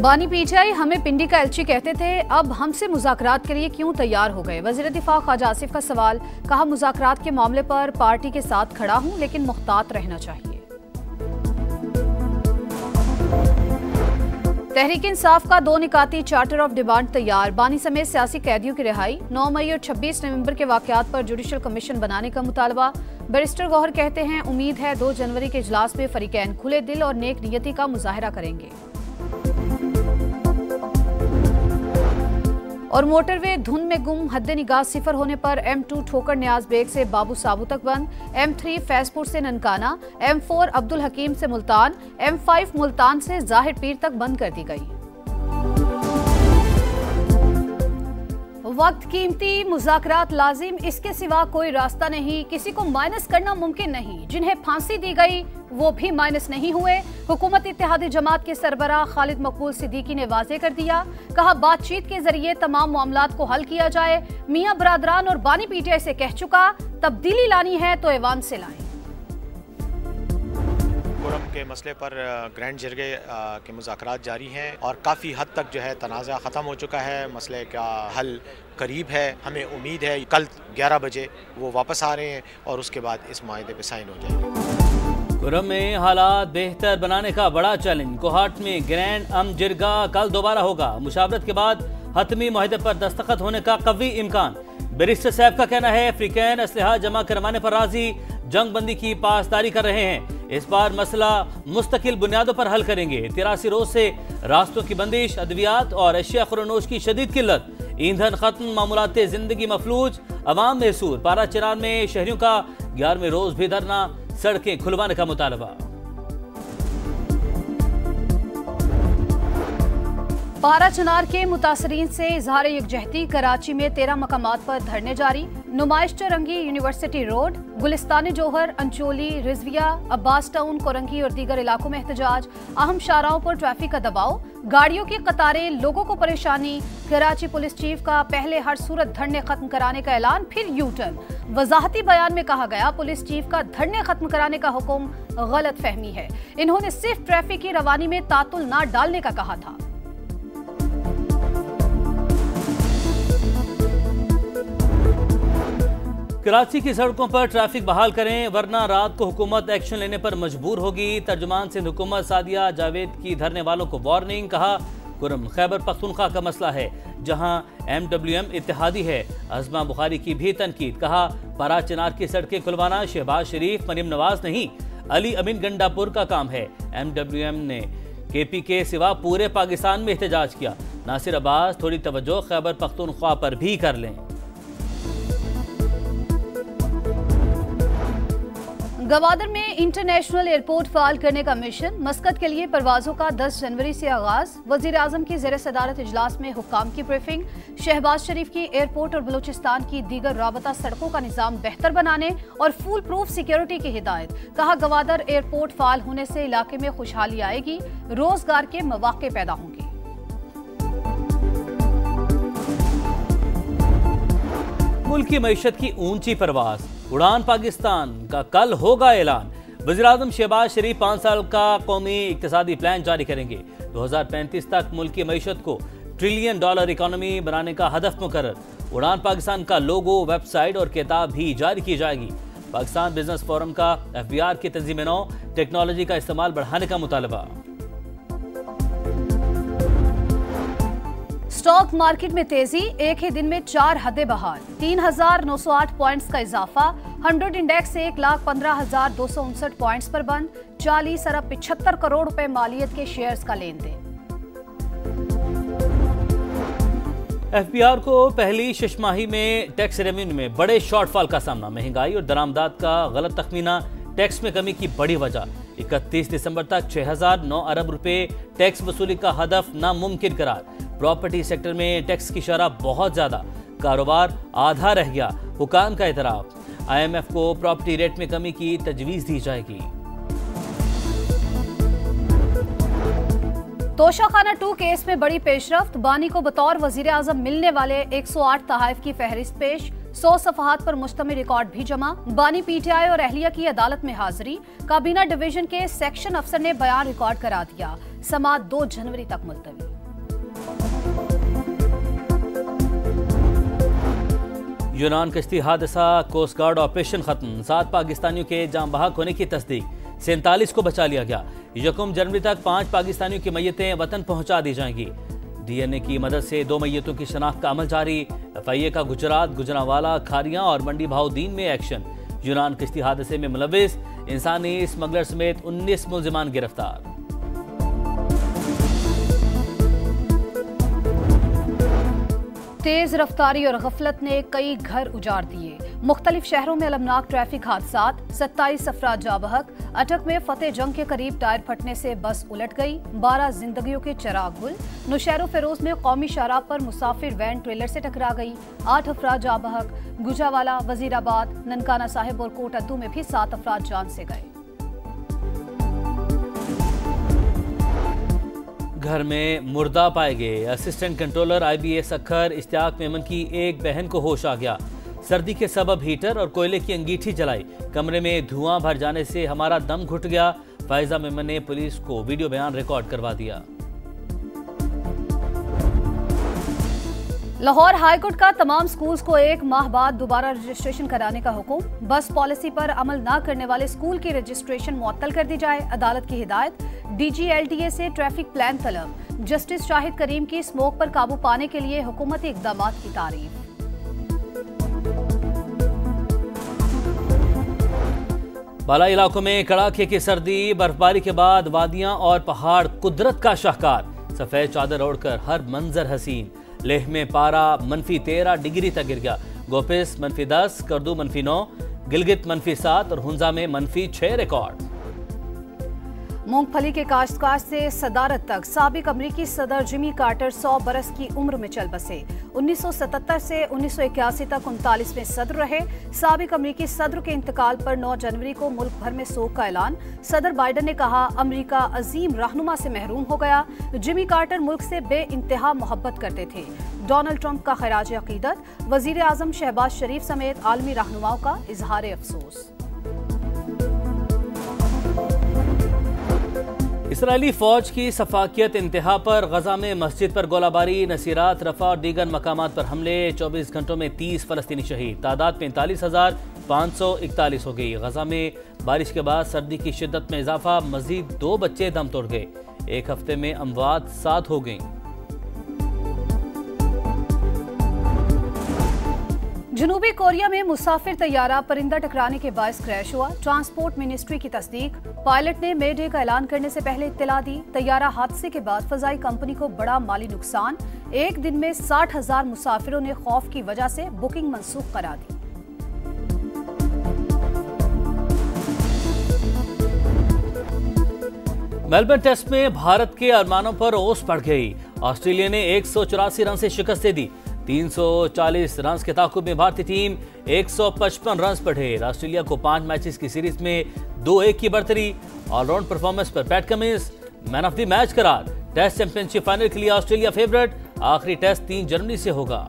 बानी पीटीआई हमें पिंडी का एलची कहते थे, अब हमसे मुज़ाकरात के लिए क्यों तैयार हो गए? वज़ीर दिफा ख्वाजा आसिफ का सवाल। कहा, मुज़ाकरात के मामले पर पार्टी के साथ खड़ा हूं, लेकिन मुख्तात रहना चाहिए। तहरीक इंसाफ का 2 निकाती चार्टर ऑफ डिमांड तैयार। बानी समेत सियासी कैदियों की रिहाई। 9 मई और 26 नवंबर के वाकयात पर जुडिशल कमीशन बनाने का मुतालबा। बैरिस्टर गौहर कहते हैं, उम्मीद है 2 जनवरी के इजलास में फरीकैन खुले दिल और नेक नियति का मुजाहरा करेंगे। और मोटरवे धुंध में गुम, हद्दे निगाह सिफर होने पर M2 ठोकर न्याज बेग से बाबू साबू तक बंद। M3 फैजपुर से ननकाना, M4 अब्दुल हकीम से मुल्तान, M5 मुल्तान से जाहिर पीर तक बंद कर दी गई। वक्त कीमती, मुज़ाकरात लाजिम, इसके सिवा कोई रास्ता नहीं। किसी को माइनस करना मुमकिन नहीं। जिन्हें फांसी दी गई वो भी माइनस नहीं हुए। हुकूमत इत्तेहादी जमात के सरबराह खालिद मकबूल सिद्दीकी ने वाज़े कर दिया। कहा, बातचीत के जरिए तमाम मामलात को हल किया जाए। मियां बरादरान और बानी पीटीआई से कह चुका, तब्दीली लानी है तो ऐवान से लाएं। कुरम के मसले पर ग्रैंड जरगे के मुज़ाकरात जारी हैं और काफ़ी हद तक जो है तनाज़ा ख़त्म हो चुका है। मसले का हल करीब है। हमें उम्मीद है कल 11 बजे वो वापस आ रहे हैं और उसके बाद इस माहदे पे साइन हो जाएंगे। कुरम में हालात बेहतर बनाने का बड़ा चैलेंज। कोहाट में ग्रैंड जिरगा कल दोबारा होगा। मुशावरत के बाद हतमी माहदे पर दस्तखत होने का कवी इम्कान। बैरिस्टर साहब का कहना है, अफ्रीकैन असलहा जमा करवाने पर राजी, जंग बंदी की पासदारी कर रहे हैं। इस बार मसला मुस्तकिल बुनियादों पर हल करेंगे। 83 रोज से रास्तों की बंदिश, अद्वियात और अशिया खुरनोश की शदीद किल्लत, ईंधन खत्म, मामूलाते जिंदगी मफलूज, अवाम महसूर। पारा चिनार में शहरियों का 11वें रोज भी धरना, सड़कें खुलवाने का मुतालबा। पारा चिनार के मुतासरीन से इजहार यकजहती। कराची में 13 मकामात पर धरने जारी। नुमाइश चौरंगी, यूनिवर्सिटी रोड, गुलिस्तान जोहर, अंचोली, रिजविया, अब्बास टाउन, कोरंगी और दीगर इलाकों में एहतजाज। अहम शाहराहों पर ट्रैफिक का दबाव, गाड़ियों की कतारें, लोगों को परेशानी। कराची पुलिस चीफ का पहले हर सूरत धरने खत्म कराने का ऐलान, फिर यू टर्न। वजाहती बयान में कहा गया, पुलिस चीफ का धरने खत्म कराने का हुक्म गलत फहमी है। इन्होंने सिर्फ ट्रैफिक की रवानी में तातुल न डालने का कहा था। कराची की सड़कों पर ट्रैफिक बहाल करें, वरना रात को हुकूमत एक्शन लेने पर मजबूर होगी। तर्जुमान सिंध हुकूमत सादिया जावेद की धरने वालों को वार्निंग। कहा, कुरम खैबर पख्तूनख्वा का मसला है, जहां MWM इत्तेहादी है। अज़मा बुखारी की भी तनकीद। कहा, पारा चिनार की सड़कें खुलवाना शहबाज शरीफ, मरीम नवाज नहीं, अली अमीन गंडापुर का काम है। MWM ने KP के सिवा पूरे पाकिस्तान में एहतजाज किया। नासिर अब्बास थोड़ी तवज्जो खैबर पख्तूनख्वा पर भी कर लें। गवादर में इंटरनेशनल एयरपोर्ट फाल करने का मिशन। मस्कत के लिए परवाजों का 10 जनवरी से आगाज। वजीर आजम की ज़ेर सदारत इजलास में हुक्काम की ब्रीफिंग। शहबाज शरीफ की एयरपोर्ट और बलूचिस्तान की दीगर राबता सड़कों का निज़ाम बेहतर बनाने और फुल प्रूफ सिक्योरिटी की हिदायत। कहा, गवादर एयरपोर्ट फाल होने से इलाके में खुशहाली आएगी, रोजगार के मौके पैदा होंगे। मुल्क की मईशत की ऊंची परवाज, उड़ान पाकिस्तान का कल होगा ऐलान। वज़ीर-ए-आज़म शहबाज शरीफ 5 साल का कौमी इक्तिसादी प्लान जारी करेंगे। 2035 तक मुल्क की मईशत को $1 ट्रिलियन इकोनॉमी बनाने का हदफ मुकर्रर। उड़ान पाकिस्तान का लोगो, वेबसाइट और किताब भी जारी की जाएगी। पाकिस्तान बिजनेस फोरम का FBR की तंजीम नौ, टेक्नोलॉजी का इस्तेमाल बढ़ाने का मुतालबा। स्टॉक मार्केट में तेजी, एक ही दिन में 4 हदें बहाल। 3,908 पॉइंट्स का इजाफा। 100 इंडेक्स 1,15,259 पॉइंट्स पर बंद। 40 अरब 75 करोड़ रुपए मालियत के शेयर्स का लेन देन। FBR को पहली शशमाही में टैक्स रेवेन्यू में बड़े शॉर्टफॉल का सामना। महंगाई और दरामदात का गलत तखमीना टैक्स में कमी की बड़ी वजह। 31 दिसंबर तक 6,009 अरब रुपए टैक्स वसूली का हदफ नामुमकिन करार। प्रॉपर्टी सेक्टर में टैक्स की शरह बहुत ज्यादा, कारोबार आधा रह गया। हुकाम का एतराफ। IMF को प्रॉपर्टी रेट में कमी की तजवीज दी जाएगी। तोशाखाना 2 केस में बड़ी पेशरफ्त। बानी को बतौर वजीर आजम मिलने वाले 108 तहाइफ की फहरिस्त पेश। 100 सफहात पर मुश्तमिल रिकॉर्ड भी जमा। बानी PTI और अहलिया की अदालत में हाजिरी। काबीना डिवीजन के सेक्शन अफसर ने बयान रिकॉर्ड करा दिया। समाअत 2 जनवरी तक मुलतवी। यूनान कश्ती हादसा, कोस्ट गार्ड ऑपरेशन खत्म, 7 पाकिस्तानियों के जान बहक होने की तस्दीक, 47 को बचा लिया गया। 1 जनवरी तक 5 पाकिस्तानियों की मैयतें वतन पहुंचा दी जाएंगी। DNA की मदद से 2 मैयतों की शनाख्त का अमल जारी। FIA का गुजरात, गुजरांवाला, खारियां और मंडी भाउदीन में एक्शन। यूनान कश्ती हादसे में मुलविस इंसानी स्मगलर समेत 19 मुलजिमान गिरफ्तार। तेज रफ्तारी और गफलत ने कई घर उजाड़ दिए। मुख्तलिफ शहरों में अलमनाक ट्रैफिक हादसात, 27 अफराद जाँ बहक। अटक में फतेह जंग के करीब टायर फटने से बस उलट गई, 12 जिंदगियों के चिराग गुल। नौशहरो फेरोज में कौमी शाहराह पर मुसाफिर वैन ट्रेलर से टकरा गई, 8 अफराद जाँ बहक। गुजरांवाला, वजीराबाद, ननकाना साहिब और कोट अद्दू में भी 7 अफराद जान से गए। घर में मुर्दा पाए गए। असिस्टेंट कंट्रोलर IBS अखर इश्तियाक मेमन की एक बहन को होश आ गया। सर्दी के सबब हीटर और कोयले की अंगीठी जलाई, कमरे में धुआं भर जाने से हमारा दम घुट गया। फायजा मेमन ने पुलिस को वीडियो बयान रिकॉर्ड करवा दिया। लाहौर हाईकोर्ट का तमाम स्कूल्स को 1 माह बाद दोबारा रजिस्ट्रेशन कराने का हुक्म। बस पॉलिसी पर अमल न करने वाले स्कूल की रजिस्ट्रेशन मुअत्तल कर दी जाए, अदालत की हिदायत। DG LTA से ट्रैफिक प्लान तलब। जस्टिस शाहिद करीम की स्मोक पर काबू पाने के लिए हुकूमती इक़दामात की तारीफ। बाला इलाकों में कड़ाके की सर्दी, बर्फबारी के बाद वादियां और पहाड़ कुदरत का शाहकार। सफेद चादर ओढ़कर हर मंजर हसीन। लेह में पारा -13 डिग्री तक गिर गया। गोपिस -10, करदू -9, गिलगित -7 और हुंजा में -6 रिकॉर्ड। मूंगफली के काश्तकार से सदारत तक साबिक अमरीकी सदर जिमी कार्टर 100 बरस की उम्र में चल बसे। 1977 से 1981 तक 39वें सदर रहे। साबिक अमरीकी सदर के इंतकाल पर 9 जनवरी को मुल्क भर में सोग का ऐलान। सदर बाइडन ने कहा, अमरीका अजीम रहनुमा से महरूम हो गया। जिमी कार्टर मुल्क से बेइंतहा मोहब्बत करते थे। डोनाल्ड ट्रंप का खराज अकीदत। वजीर आजम शहबाज शरीफ समेत आलमी रहनुमाओं का इजहार अफसोस। इसराइली फौज की सफाकियत इंतहा पर। गजा में मस्जिद पर गोलाबारी, नसीरात, रफा और दीगर मकामात पर हमले। 24 घंटों में 30 फलस्तीनी शहीद। तादाद 45,541 हो गई। गजा में बारिश के बाद सर्दी की शिद्दत में इजाफा। मजीद 2 बच्चे दम तोड़ गए। एक हफ्ते में अमवात 7 हो गई। जनूबी कोरिया में मुसाफिर तैयारा परिंदा टकराने के बायस क्रैश हुआ। ट्रांसपोर्ट मिनिस्ट्री की तस्दीक। पायलट ने मे डे का ऐलान करने से पहले इत्तला दी। तैयारा हादसे के बाद फजाई कंपनी को बड़ा माली नुकसान। एक दिन में 60,000 मुसाफिरों ने खौफ की वजह से बुकिंग मनसूख करा दी। मेलबर्न टेस्ट में भारत के अरमानों पर ओस पड़ गई। ऑस्ट्रेलिया ने 184 रन से शिकस्त दे दी। 340 रन के ताकुब में भारतीय टीम 155 रन पर ढेर। ऑस्ट्रेलिया को 5 मैचेस की सीरीज में 2-1 की बढ़तरी। ऑलराउंड परफॉर्मेंस पर PAT Cummins man of the match करार। टेस्ट चैंपियनशिप फाइनल के लिए ऑस्ट्रेलिया फेवरेट। आखिरी टेस्ट 3 जनवरी से होगा।